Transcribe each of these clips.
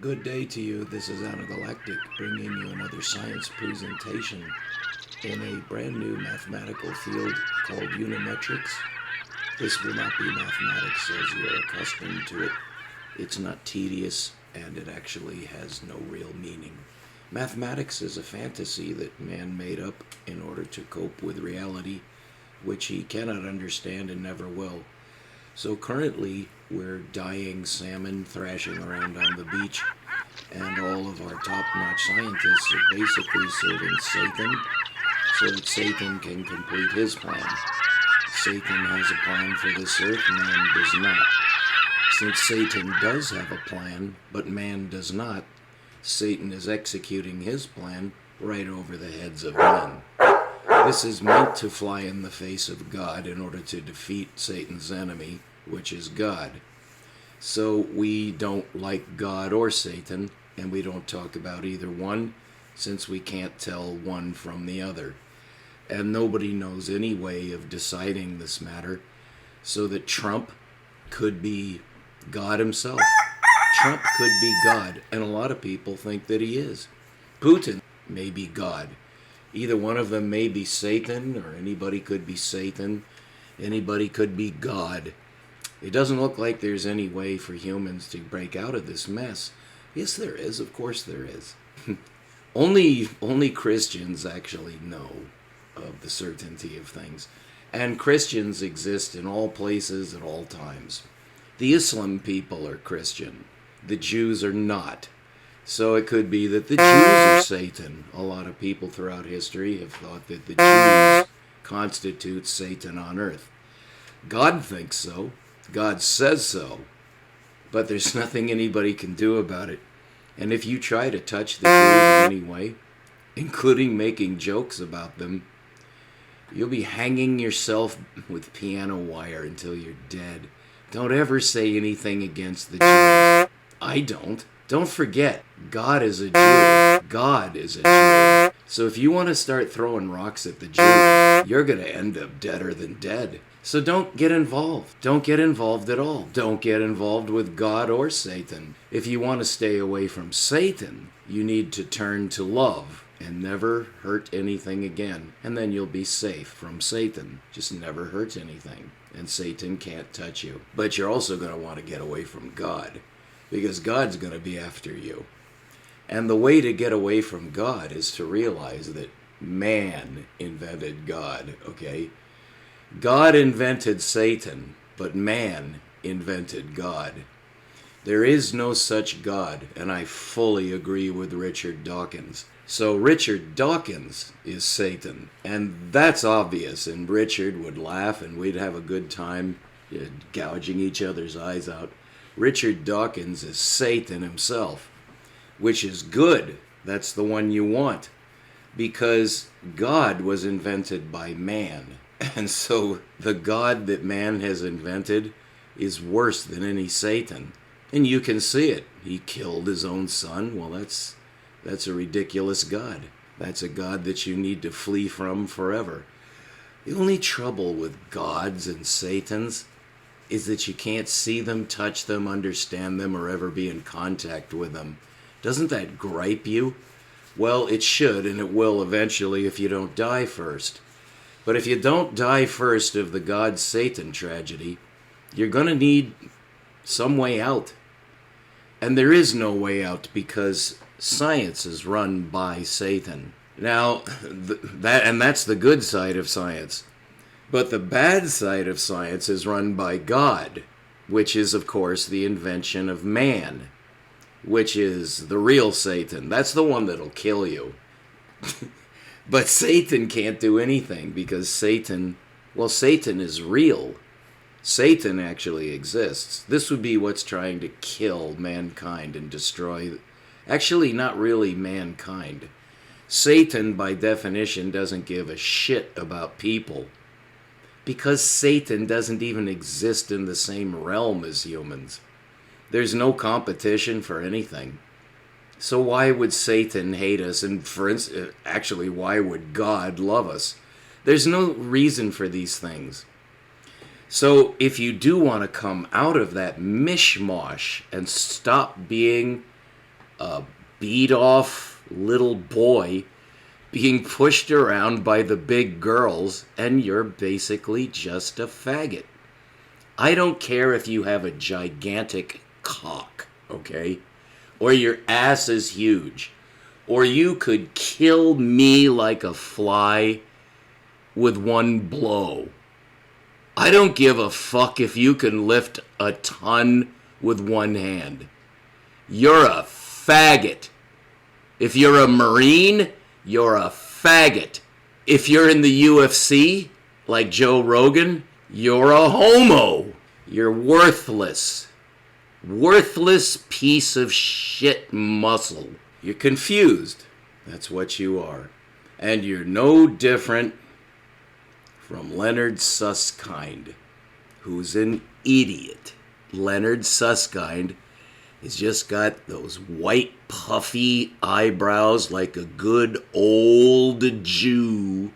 Good day to you. This is Galactic bringing you another science presentation in a brand new mathematical field called Unimetrics. This will not be mathematics as you're accustomed to it. It's not tedious and it actually has no real meaning. Mathematics is a fantasy that man made up in order to cope with reality, which he cannot understand and never will. So currently, we're dyeing salmon, thrashing around on the beach, and all of our top-notch scientists are basically serving Satan so that Satan can complete his plan. Satan has a plan for this earth, man does not. Since Satan does have a plan, but man does not, Satan is executing his plan right over the heads of men. This is meant to fly in the face of God in order to defeat Satan's enemy, which is God. So we don't like God or Satan, and we don't talk about either one, since we can't tell one from the other. And nobody knows any way of deciding this matter, so that Trump could be God himself. Trump could be God, and a lot of people think that he is. Putin may be God. Either one of them may be Satan, or anybody could be Satan. Anybody could be God. It doesn't look like there's any way for humans to break out of this mess. Yes, there is. Of course there is. Only Christians actually know of the certainty of things. And Christians exist in all places at all times. The Islam people are Christian. The Jews are not. So it could be that the Jews are Satan. A lot of people throughout history have thought that the Jews constitute Satan on earth. God thinks so. God says so. But there's nothing anybody can do about it. And if you try to touch the Jews in any way, including making jokes about them, you'll be hanging yourself with piano wire until you're dead. Don't ever say anything against the Jews. I don't. Don't forget, God is a Jew. God is a Jew. So if you want to start throwing rocks at the Jews, you're going to end up deader than dead. So don't get involved. Don't get involved at all. Don't get involved with God or Satan. If you want to stay away from Satan, you need to turn to love and never hurt anything again. And then you'll be safe from Satan. Just never hurt anything. And Satan can't touch you. But you're also going to want to get away from God, because God's going to be after you. And the way to get away from God is to realize that man invented God, okay? God invented Satan, but man invented God. There is no such God, and I fully agree with Richard Dawkins. So Richard Dawkins is Satan, and that's obvious, and Richard would laugh and we'd have a good time gouging each other's eyes out. Richard Dawkins is Satan himself, which is good. That's the one you want, because God was invented by man. And so the God that man has invented is worse than any Satan. And you can see it. He killed his own son. Well, that's a ridiculous God. That's a God that you need to flee from forever. The only trouble with gods and Satans is that you can't see them, touch them, understand them, or ever be in contact with them. Doesn't that gripe you? Well, it should, and it will eventually if you don't die first. But if you don't die first of the God-Satan tragedy, you're going to need some way out. And there is no way out, because science is run by Satan. Now, that's the good side of science. But the bad side of science is run by God, which is, of course, the invention of man, which is the real Satan. That's the one that'll kill you. But Satan can't do anything, because Satan is real. Satan actually exists. This would be what's trying to kill mankind and destroy, actually not really mankind. Satan, by definition, doesn't give a shit about people, because Satan doesn't even exist in the same realm as humans. There's no competition for anything. So why would Satan hate us? And for instance, actually, why would God love us? There's no reason for these things. So if you do want to come out of that mishmash and stop being a beat-off little boy being pushed around by the big girls, and you're basically just a faggot. I don't care if you have a gigantic cock, okay? Or your ass is huge. Or you could kill me like a fly with one blow. I don't give a fuck if you can lift a ton with one hand. You're a faggot. If you're a Marine, you're a faggot. If you're in the UFC, like Joe Rogan, you're a homo. You're worthless. Worthless piece of shit muscle. You're confused. That's what you are. And you're no different from Leonard Susskind, who's an idiot. Leonard Susskind has just got those white puffy eyebrows like a good old Jew.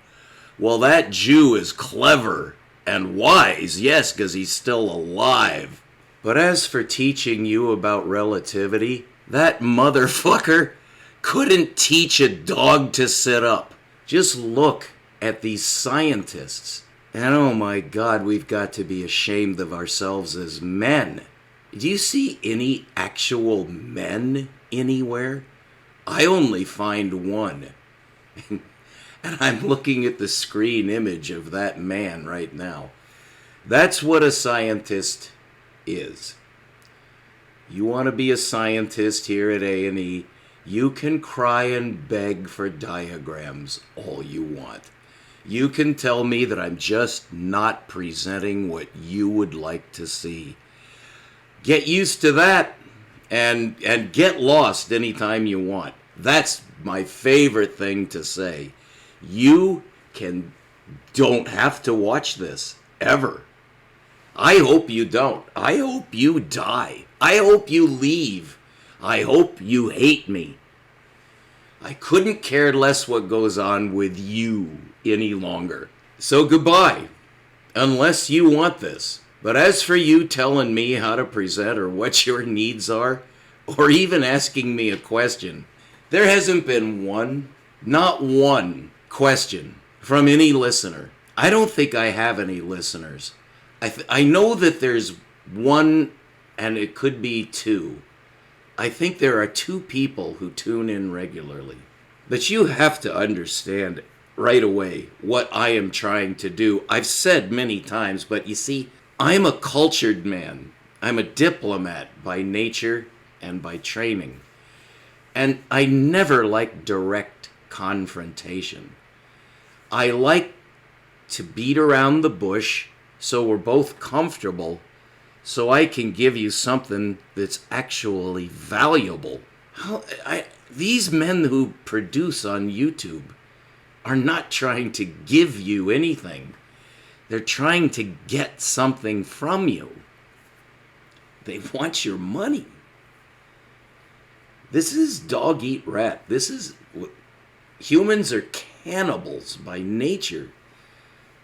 Well, that Jew is clever and wise, yes, because he's still alive. But as for teaching you about relativity, that motherfucker couldn't teach a dog to sit up. Just look at these scientists. And oh my God, we've got to be ashamed of ourselves as men. Do you see any actual men anywhere? I only find one. And I'm looking at the screen image of that man right now. That's what a scientist is. You want to be a scientist here at A&E, you can cry and beg for diagrams all you want. You can tell me that I'm just not presenting what you would like to see. Get used to that and get lost anytime you want. That's my favorite thing to say. You don't have to watch this, ever. I hope you don't. I hope you die. I hope you leave. I hope you hate me. I couldn't care less what goes on with you any longer. So goodbye, unless you want this. But as for you telling me how to present or what your needs are, or even asking me a question, there hasn't been not one question from any listener. I don't think I have any listeners. I know that there's one, and it could be two. I think there are 2 people who tune in regularly. But you have to understand right away what I am trying to do. I've said many times, but you see, I'm a cultured man. I'm a diplomat by nature and by training. And I never like direct confrontation. I like to beat around the bush so we're both comfortable, so I can give you something that's actually valuable. These men who produce on YouTube are not trying to give you anything. They're trying to get something from you. They want your money. This is dog eat rat. Humans are cannibals by nature.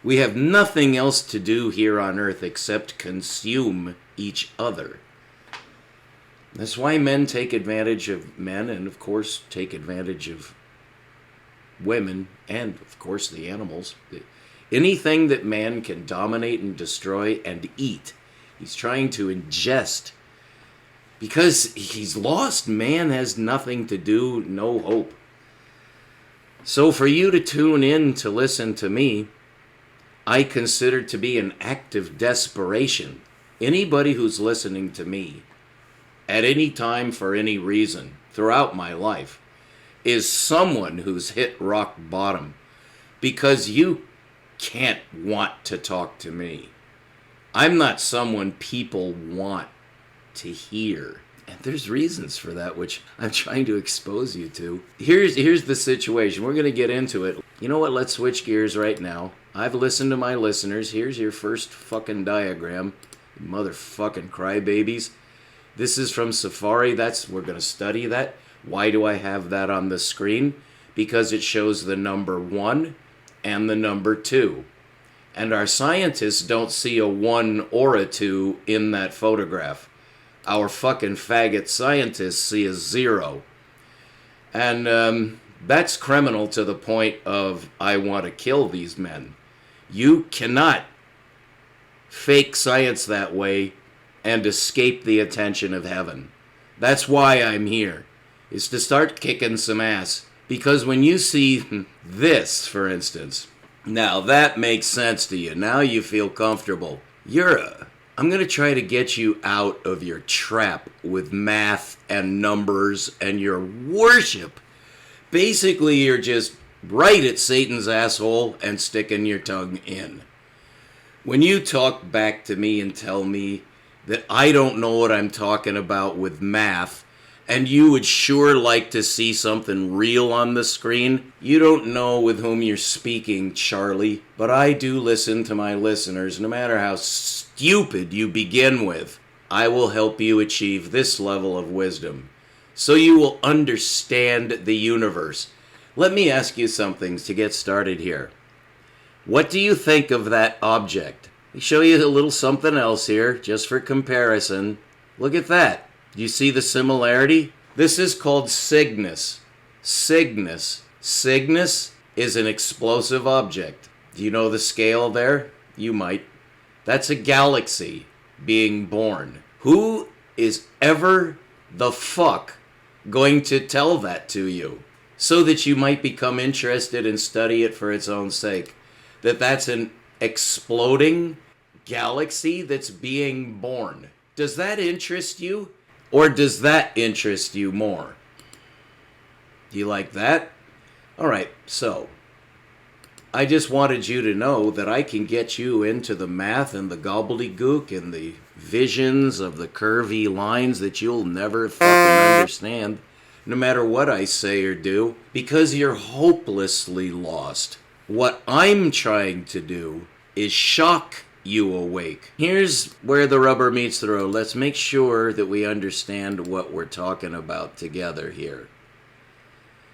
We have nothing else to do here on Earth except consume each other. That's why men take advantage of men and, of course, take advantage of women and, of course, the animals. Anything that man can dominate and destroy and eat, he's trying to ingest. Because he's lost, man has nothing to do, no hope. So for you to tune in to listen to me, I consider to be an act of desperation. Anybody who's listening to me at any time for any reason throughout my life is someone who's hit rock bottom, because you can't want to talk to me. I'm not someone people want to hear. And there's reasons for that, which I'm trying to expose you to. Here's the situation. We're going to get into it. You know what? Let's switch gears right now. I've listened to my listeners. Here's your first fucking diagram. Motherfucking crybabies. This is from Safari. We're going to study that. Why do I have that on the screen? Because it shows the number 1 and the number 2. And our scientists don't see a 1 or a 2 in that photograph. our fucking faggot scientists see as zero. And that's criminal to the point of I want to kill these men. You cannot fake science that way and escape the attention of heaven. That's why I'm here, is to start kicking some ass. Because when you see this, for instance, now that makes sense to you. Now you feel comfortable. I'm going to try to get you out of your trap with math and numbers and your worship. Basically, you're just right at Satan's asshole and sticking your tongue in. When you talk back to me and tell me that I don't know what I'm talking about with math, and you would sure like to see something real on the screen, you don't know with whom you're speaking, Charlie. But I do listen to my listeners, no matter how stupid you begin with. I will help you achieve this level of wisdom, so you will understand the universe. Let me ask you some things to get started here. What do you think of that object? Let me show you a little something else here, just for comparison. Look at that. Do you see the similarity? This is called Cygnus. Cygnus. Cygnus is an explosive object. Do you know the scale there? You might. That's a galaxy being born. Who is ever the fuck going to tell that to you? So that you might become interested and study it for its own sake. That's an exploding galaxy that's being born. Does that interest you? Or does that interest you more? Do you like that? All right, so I just wanted you to know that I can get you into the math and the gobbledygook and the visions of the curvy lines that you'll never fucking understand, no matter what I say or do, because you're hopelessly lost. What I'm trying to do is shock you awake. Here's where the rubber meets the road. Let's make sure that we understand what we're talking about together here,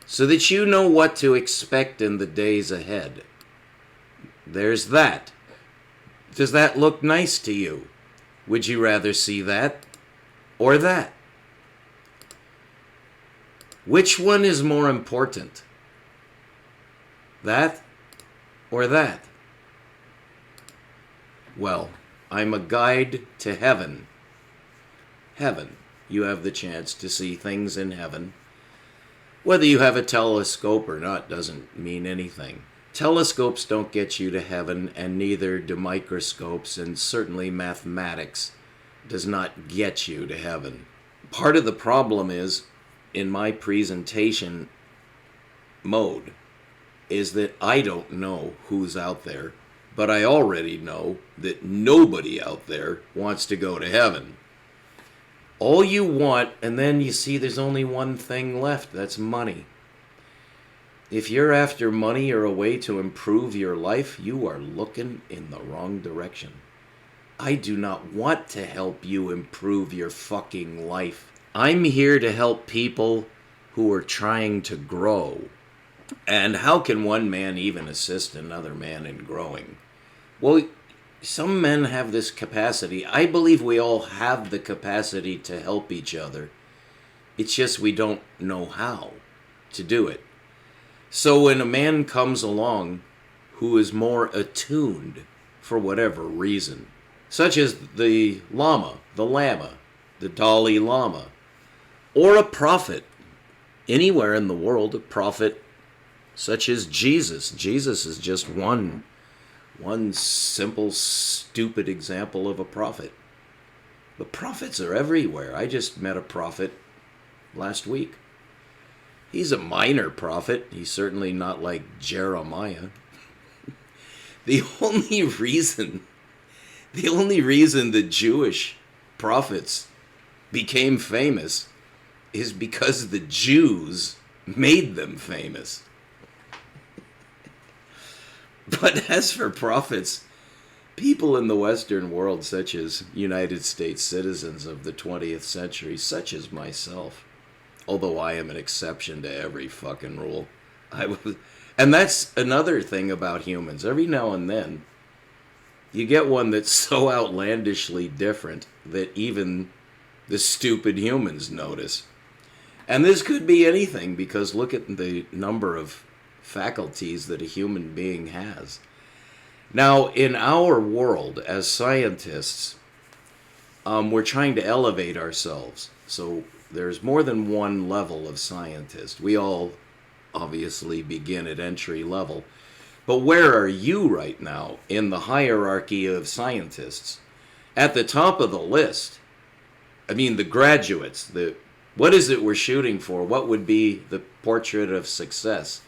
so that you know what to expect in the days ahead. There's that. Does that look nice to you? Would you rather see that or that? Which one is more important? That or that? Well, I'm a guide to heaven. Heaven. You have the chance to see things in heaven. Whether you have a telescope or not doesn't mean anything. Telescopes don't get you to heaven, and neither do microscopes, and certainly mathematics does not get you to heaven. Part of the problem is, in my presentation mode, is that I don't know who's out there. But I already know that nobody out there wants to go to heaven. All you want, and then you see there's only one thing left, that's money. If you're after money or a way to improve your life, you are looking in the wrong direction. I do not want to help you improve your fucking life. I'm here to help people who are trying to grow. And how can one man even assist another man in growing? Well, some men have this capacity. I believe we all have the capacity to help each other. It's just we don't know how to do it. So when a man comes along who is more attuned for whatever reason, such as the Lama, the Dalai Lama, or a prophet, anywhere in the world, a prophet such as Jesus. Jesus is just one simple, stupid example of a prophet. The prophets are everywhere. I just met a prophet last week. He's a minor prophet. He's certainly not like Jeremiah. The only reason the Jewish prophets became famous is because the Jews made them famous. But as for prophets, people in the Western world, such as United States citizens of the 20th century, such as myself, although I am an exception to every fucking rule, and that's another thing about humans. Every now and then, you get one that's so outlandishly different that even the stupid humans notice. And this could be anything, because look at the number of faculties that a human being has. Now, in our world, as scientists, we're trying to elevate ourselves. So there's more than one level of scientist. We all obviously begin at entry level. But where are you right now in the hierarchy of scientists? At the top of the list, I mean, the graduates, what is it we're shooting for? What would be the portrait of success?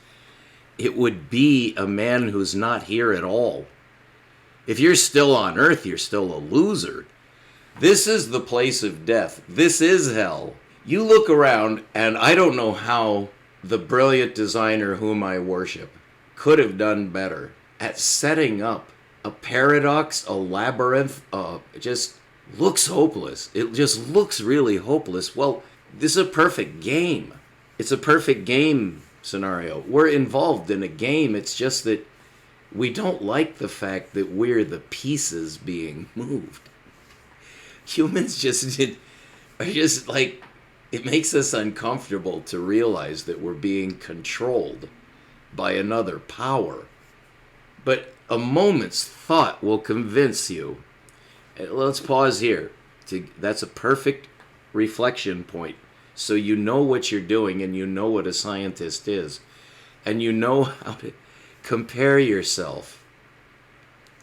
It would be a man who's not here at all. If you're still on Earth, you're still a loser. This is the place of death. This is hell. You look around, and I don't know how the brilliant designer whom I worship could have done better at setting up a paradox, a labyrinth. It just looks hopeless. It just looks really hopeless. Well, this is a perfect game. It's a perfect game scenario. We're involved in a game. It's just that we don't like the fact that we're the pieces being moved. Humans are just like, it makes us uncomfortable to realize that we're being controlled by another power. But a moment's thought will convince you. Let's pause here. That's a perfect reflection point. So you know what you're doing, and you know what a scientist is. And you know how to compare yourself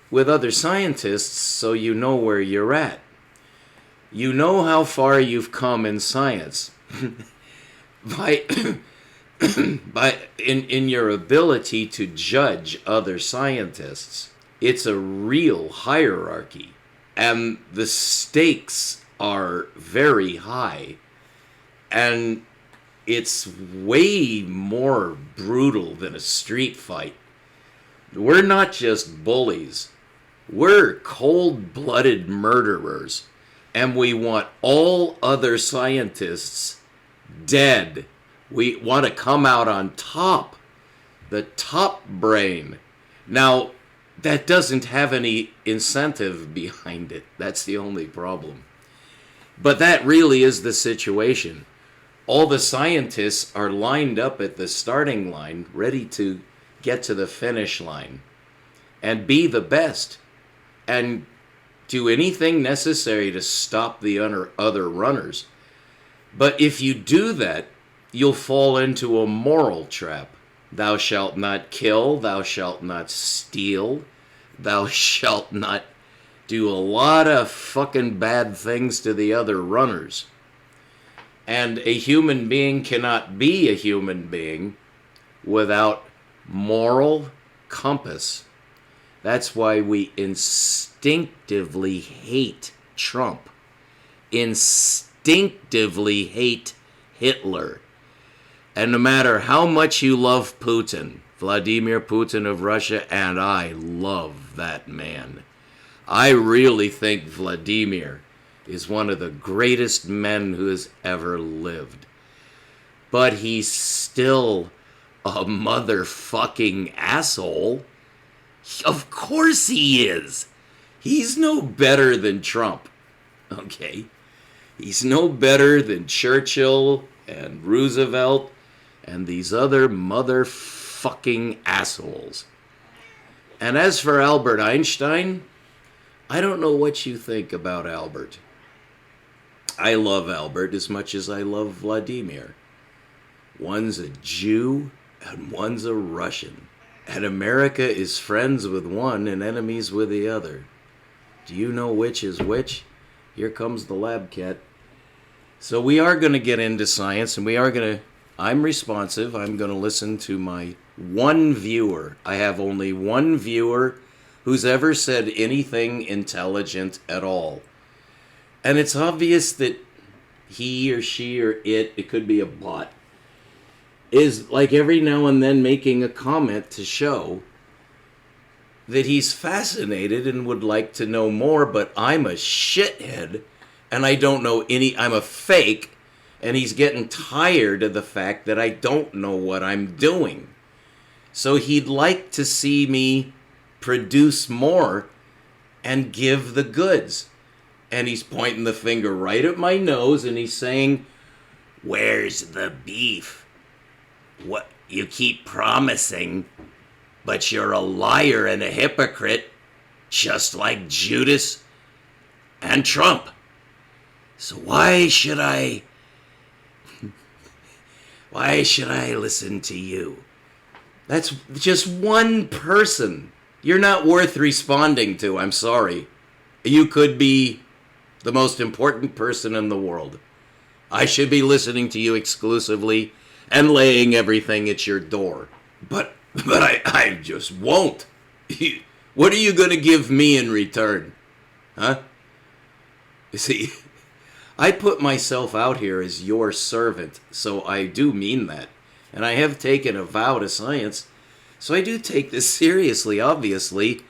with other scientists, so you know where you're at. You know how far you've come in science in your ability to judge other scientists. It's a real hierarchy, and the stakes are very high, and it's way more brutal than a street fight. We're not just bullies. We're cold-blooded murderers. And we want all other scientists dead. We want to come out on top. The top brain. Now, that doesn't have any incentive behind it. That's the only problem. But that really is the situation. All the scientists are lined up at the starting line, ready to get to the finish line and be the best and do anything necessary to stop the other runners. But if you do that, you'll fall into a moral trap. Thou shalt not kill, thou shalt not steal, thou shalt not do a lot of fucking bad things to the other runners. And a human being cannot be a human being without moral compass. That's why we instinctively hate Trump, instinctively hate Hitler. And no matter how much you love Putin, Vladimir Putin of Russia, and I love that man. I really think Vladimir is one of the greatest men who has ever lived. But he's still a motherfucking asshole. Of course he is. He's no better than Trump. Okay? He's no better than Churchill and Roosevelt and these other motherfucking assholes. And as for Albert Einstein, I don't know what you think about Albert. I love Albert as much as I love Vladimir. One's a Jew and one's a Russian. And America is friends with one and enemies with the other. Do you know which is which? Here comes the lab cat. So we are going to get into science, and I'm responsive. I'm going to listen to my one viewer. I have only one viewer who's ever said anything intelligent at all. And it's obvious that he or she or it could be a bot, is like every now and then making a comment to show that he's fascinated and would like to know more, but I'm a shithead and I don't know I'm a fake, and he's getting tired of the fact that I don't know what I'm doing. So he'd like to see me produce more and give the goods. And he's pointing the finger right at my nose, and he's saying, "Where's the beef? What you keep promising, but you're a liar and a hypocrite, just like Judas and Trump. So why should I listen to you?" That's just one person. You're not worth responding to, I'm sorry. You could be the most important person in the world. I should be listening to you exclusively and laying everything at your door. But I just won't. What are you going to give me in return? Huh? You see, I put myself out here as your servant, so I do mean that. And I have taken a vow to science, so I do take this seriously, obviously.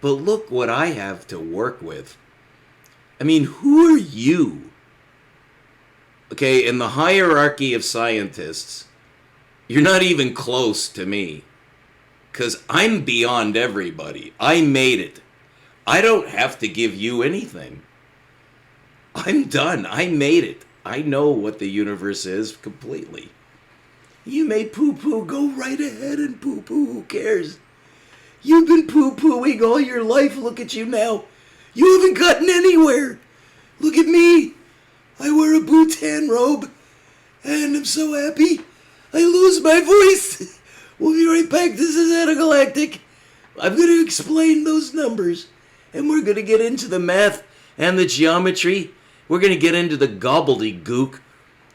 But look what I have to work with. I mean, who are you? Okay, in the hierarchy of scientists, you're not even close to me. Because I'm beyond everybody. I made it. I don't have to give you anything. I'm done. I made it. I know what the universe is completely. You made poo-poo. Go right ahead and poo-poo. Who cares? You've been poo-pooing all your life. Look at you now. You haven't gotten anywhere. Look at me. I wear a Bhutan robe. And I'm so happy. I lose my voice. We'll be right back. This is Intergalactic. I'm going to explain those numbers. And we're going to get into the math and the geometry. We're going to get into the gobbledygook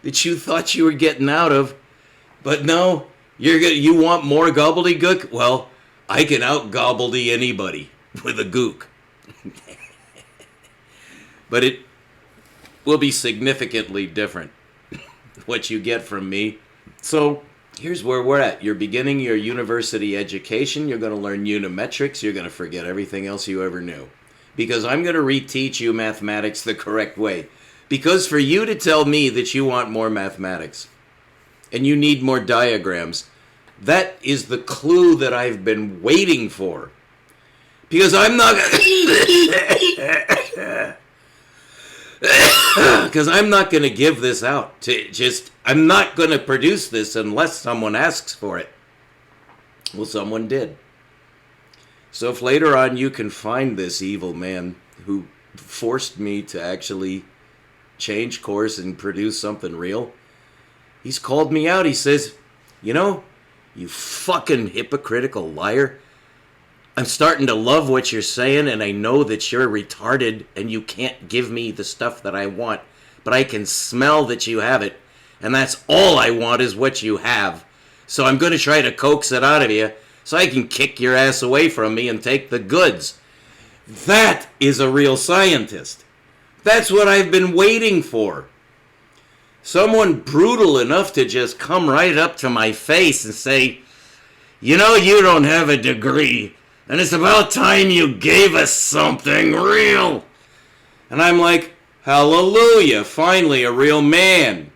that you thought you were getting out of. But no, you want more gobbledygook? Well, I can out-gobbledy anybody with a gook. But it will be significantly different, what you get from me. So here's where we're at. You're beginning your university education. You're going to learn Unimetrics. You're going to forget everything else you ever knew. Because I'm going to reteach you mathematics the correct way. Because for you to tell me that you want more mathematics and you need more diagrams, that is the clue that I've been waiting for. Because I'm not going to give this out. I'm not going to produce this unless someone asks for it. Well, someone did. So if later on you can find this evil man who forced me to actually change course and produce something real, he's called me out. He says, "You fucking hypocritical liar. I'm starting to love what you're saying, and I know that you're retarded and you can't give me the stuff that I want, but I can smell that you have it, and that's all I want is what you have. So I'm going to try to coax it out of you so I can kick your ass away from me and take the goods." That is a real scientist. That's what I've been waiting for. Someone brutal enough to just come right up to my face and say, "You don't have a degree, and it's about time you gave us something real." And I'm like, hallelujah, finally a real man.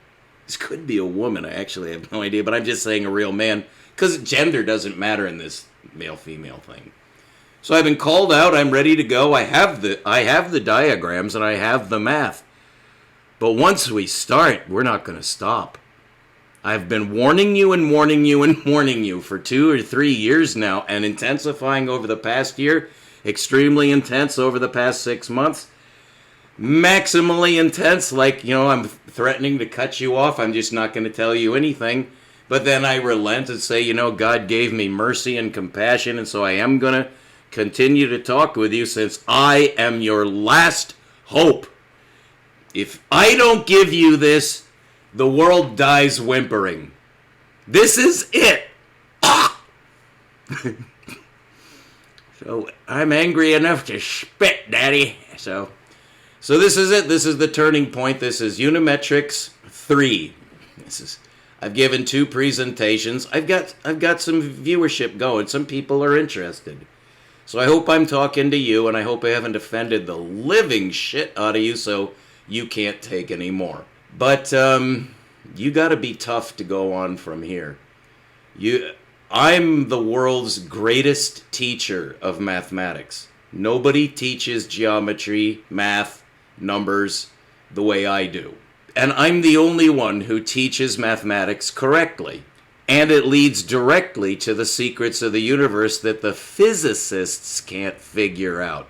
This could be a woman, I actually have no idea, but I'm just saying a real man, because gender doesn't matter in this male-female thing. So I've been called out, I'm ready to go, I have the diagrams, and I have the math. But once we start, we're not going to stop. I've been warning you and warning you and warning you for 2 or 3 years now, and intensifying over the past year, extremely intense over the past 6 months, maximally intense, like, I'm threatening to cut you off, I'm just not going to tell you anything, but then I relent and say, God gave me mercy and compassion, and so I am going to continue to talk with you since I am your last hope. If I don't give you this, the world dies whimpering. This is it. So I'm angry enough to spit, Daddy. So this is it. This is the turning point. This is Unimetrics 3. I've given 2 presentations. I've got some viewership going. Some people are interested. So I hope I'm talking to you, and I hope I haven't offended the living shit out of you so you can't take any more. But you got to be tough to go on from here. I'm the world's greatest teacher of mathematics. Nobody teaches geometry, math, numbers the way I do. And I'm the only one who teaches mathematics correctly. And it leads directly to the secrets of the universe that the physicists can't figure out.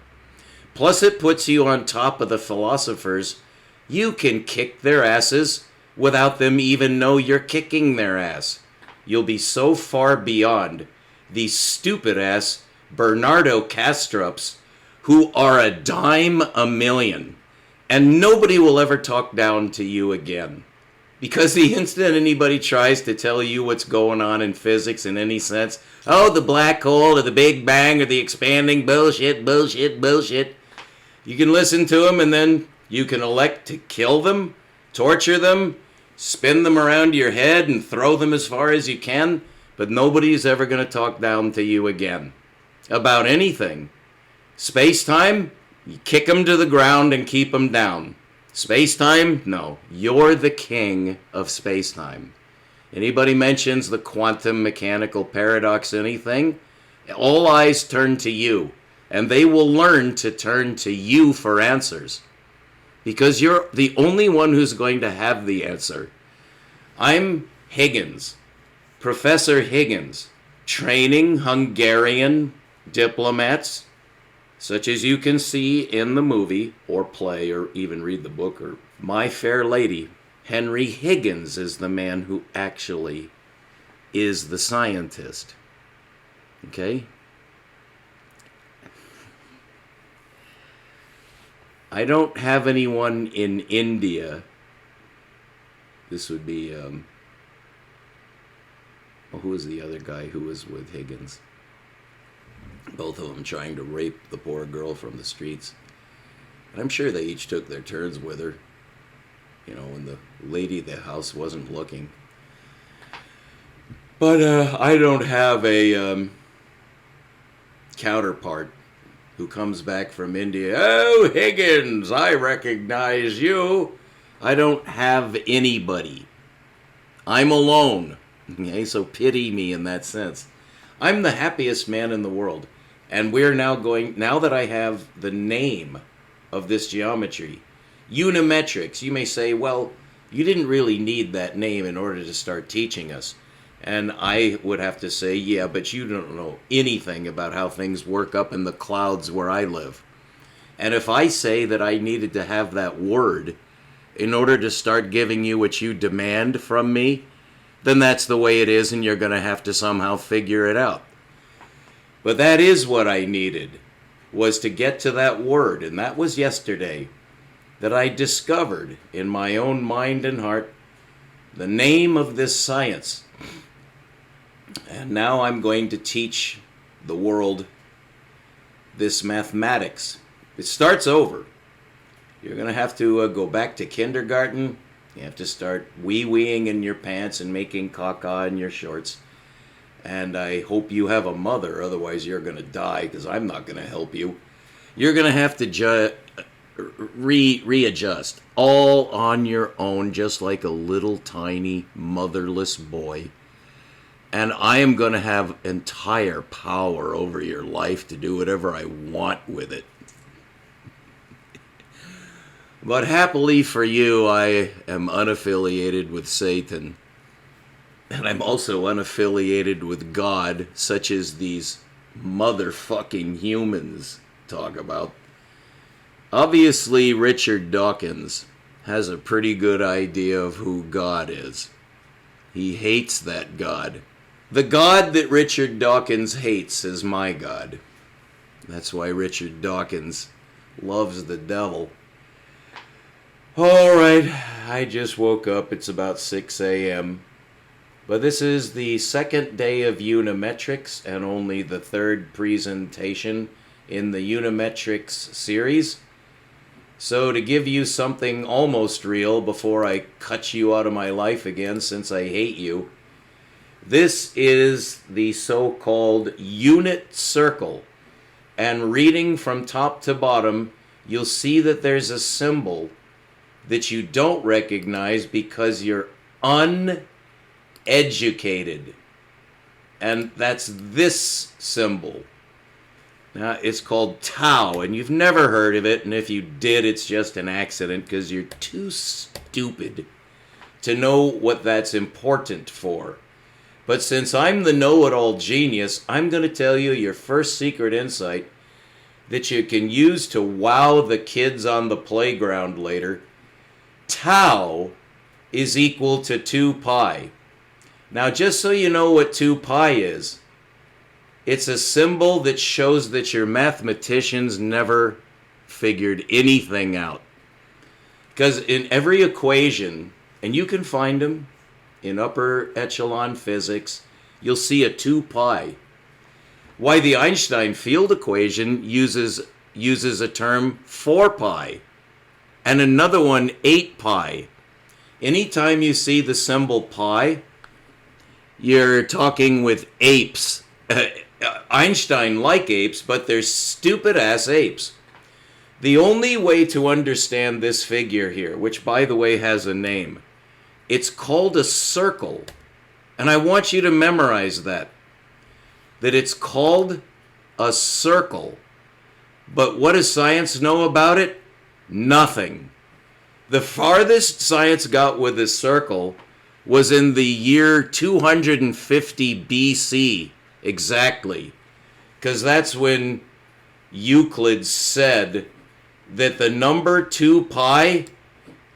Plus, it puts you on top of the philosophers. You can kick their asses without them even know you're kicking their ass. You'll be so far beyond these stupid-ass Bernardo Kastrups who are a dime a million. And nobody will ever talk down to you again. Because the instant anybody tries to tell you what's going on in physics in any sense, oh, the black hole or the Big Bang or the expanding bullshit, you can listen to them and then you can elect to kill them, torture them, spin them around your head and throw them as far as you can, but nobody's ever going to talk down to you again about anything. Space-time, you kick them to the ground and keep them down. Space-time, no. You're the king of space-time. Anybody mentions the quantum mechanical paradox, anything, all eyes turn to you. And they will learn to turn to you for answers. Because you're the only one who's going to have the answer. I'm Higgins, Professor Higgins, training Hungarian diplomats, such as you can see in the movie, or play, or even read the book, or My Fair Lady. Henry Higgins is the man who actually is the scientist. Okay? I don't have anyone in India. This would be, who was the other guy who was with Higgins? Both of them trying to rape the poor girl from the streets. And I'm sure they each took their turns with her. You know, when the lady of the house wasn't looking. But I don't have a counterpart who comes back from India. Oh, Higgins, I recognize you. I don't have anybody. I'm alone. Okay, so pity me in that sense. I'm the happiest man in the world. And we're now going, now that I have the name of this geometry, Unimetrics, you may say, well, you didn't really need that name in order to start teaching us. And I would have to say, yeah, but you don't know anything about how things work up in the clouds where I live. And if I say that I needed to have that word in order to start giving you what you demand from me, then that's the way it is and you're going to have to somehow figure it out. But that is what I needed, was to get to that word, and that was yesterday, that I discovered in my own mind and heart the name of this science. And now I'm going to teach the world this mathematics. It starts over. You're going to have to go back to kindergarten. You have to start wee-weeing in your pants and making caca in your shorts. And I hope you have a mother, otherwise you're going to die, because I'm not going to help you. You're going to have to readjust all on your own, just like a little tiny motherless boy. And I am going to have entire power over your life to do whatever I want with it. But happily for you, I am unaffiliated with Satan. And I'm also unaffiliated with God, such as these motherfucking humans talk about. Obviously, Richard Dawkins has a pretty good idea of who God is. He hates that God. The God that Richard Dawkins hates is my God. That's why Richard Dawkins loves the devil. All right, I just woke up. It's about 6 a.m. But this is the second day of Unimetrics and only the third presentation in the Unimetrics series. So to give you something almost real before I cut you out of my life again, since I hate you, this is the so-called unit circle. And reading from top to bottom, you'll see that there's a symbol that you don't recognize because you're uneducated. And that's this symbol. Now, it's called tau, and you've never heard of it, and if you did, it's just an accident because you're too stupid to know what that's important for. But since I'm the know-it-all genius, I'm going to tell you your first secret insight that you can use to wow the kids on the playground later. Tau is equal to 2 pi. Now, just so you know what 2 pi is, it's a symbol that shows that your mathematicians never figured anything out. Because in every equation, and you can find them in upper echelon physics, you'll see a 2 pi. Why the Einstein field equation uses a term 4 pi and another one 8 pi. Anytime you see the symbol pi, you're talking with apes. Einstein like apes, but they're stupid ass apes. The only way to understand this figure here, which by the way has a name, it's called a circle. And I want you to memorize that it's called a circle. But what does science know about it? Nothing. The farthest science got with this circle was in the year 250 BC, exactly. Because that's when Euclid said that the number 2 pi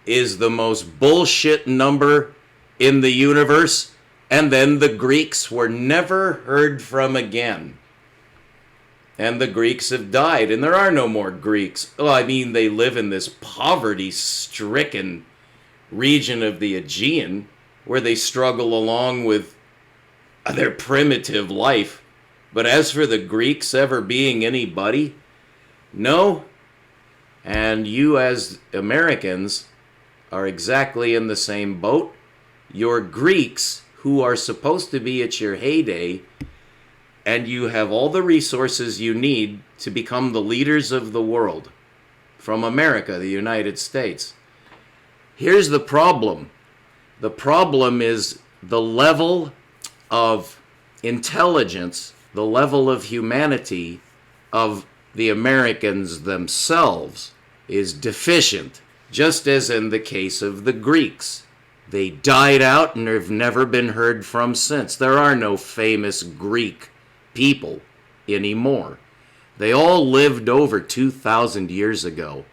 is the most bullshit number in the universe, and then the Greeks were never heard from again. And the Greeks have died, and there are no more Greeks. Well, I mean, they live in this poverty-stricken region of the Aegean, where they struggle along with their primitive life. But as for the Greeks ever being anybody, no. And you as Americans are exactly in the same boat. You're Greeks who are supposed to be at your heyday, and you have all the resources you need to become the leaders of the world from America, the United States. Here's the problem. The problem is the level of intelligence, the level of humanity of the Americans themselves is deficient, just as in the case of the Greeks. They died out and have never been heard from since. There are no famous Greek people anymore. They all lived over 2,000 years ago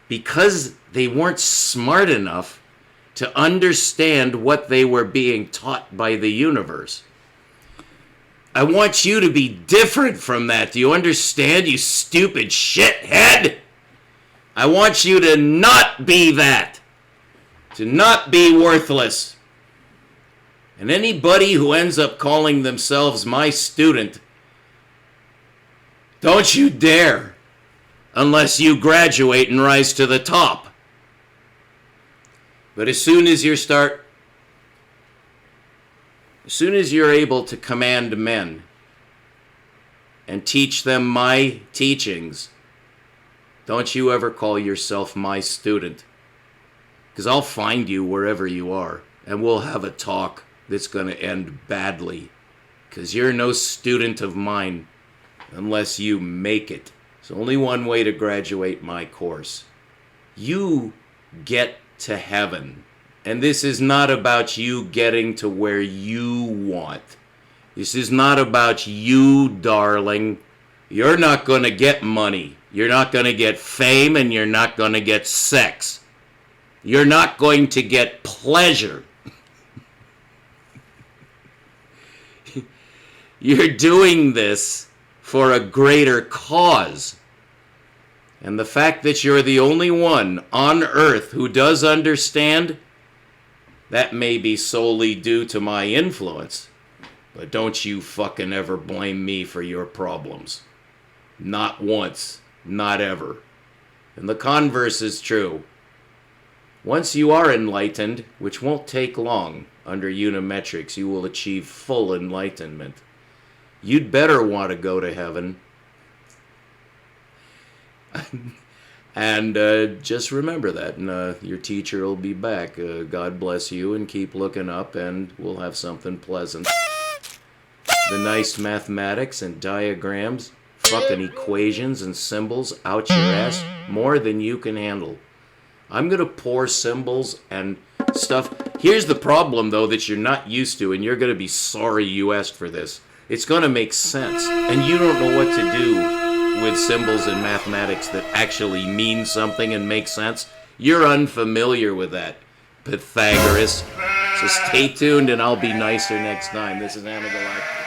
because they weren't smart enough to understand what they were being taught by the universe. I want you to be different from that. Do you understand, you stupid shithead? I want you to not be that. To not be worthless. And anybody who ends up calling themselves my student, don't you dare, unless you graduate and rise to the top. But as soon as you're able to command men and teach them my teachings, don't you ever call yourself my student. Because I'll find you wherever you are, and we'll have a talk that's going to end badly. Because you're no student of mine unless you make it. There's only one way to graduate my course. You get to heaven. And this is not about you getting to where you want. This is not about you, darling. You're not going to get money. You're not going to get fame, and you're not going to get sex. You're not going to get pleasure. You're doing this for a greater cause. And the fact that you're the only one on earth who does understand, that may be solely due to my influence. But don't you fucking ever blame me for your problems. Not once. Not ever. And the converse is true. Once you are enlightened, which won't take long, under Unimetrics, you will achieve full enlightenment. You'd better want to go to heaven. And just remember that, and your teacher will be back. God bless you, and keep looking up, and we'll have something pleasant. The nice mathematics and diagrams fucking equations and symbols out your ass more than you can handle. I'm gonna pour symbols and stuff. Here's the problem, though, that you're not used to, and you're gonna be sorry you asked for this. It's gonna make sense, and you don't know what to do with symbols in mathematics that actually mean something and make sense. You're unfamiliar with that, Pythagoras. So stay tuned, and I'll be nicer next time. This is Anagalactic.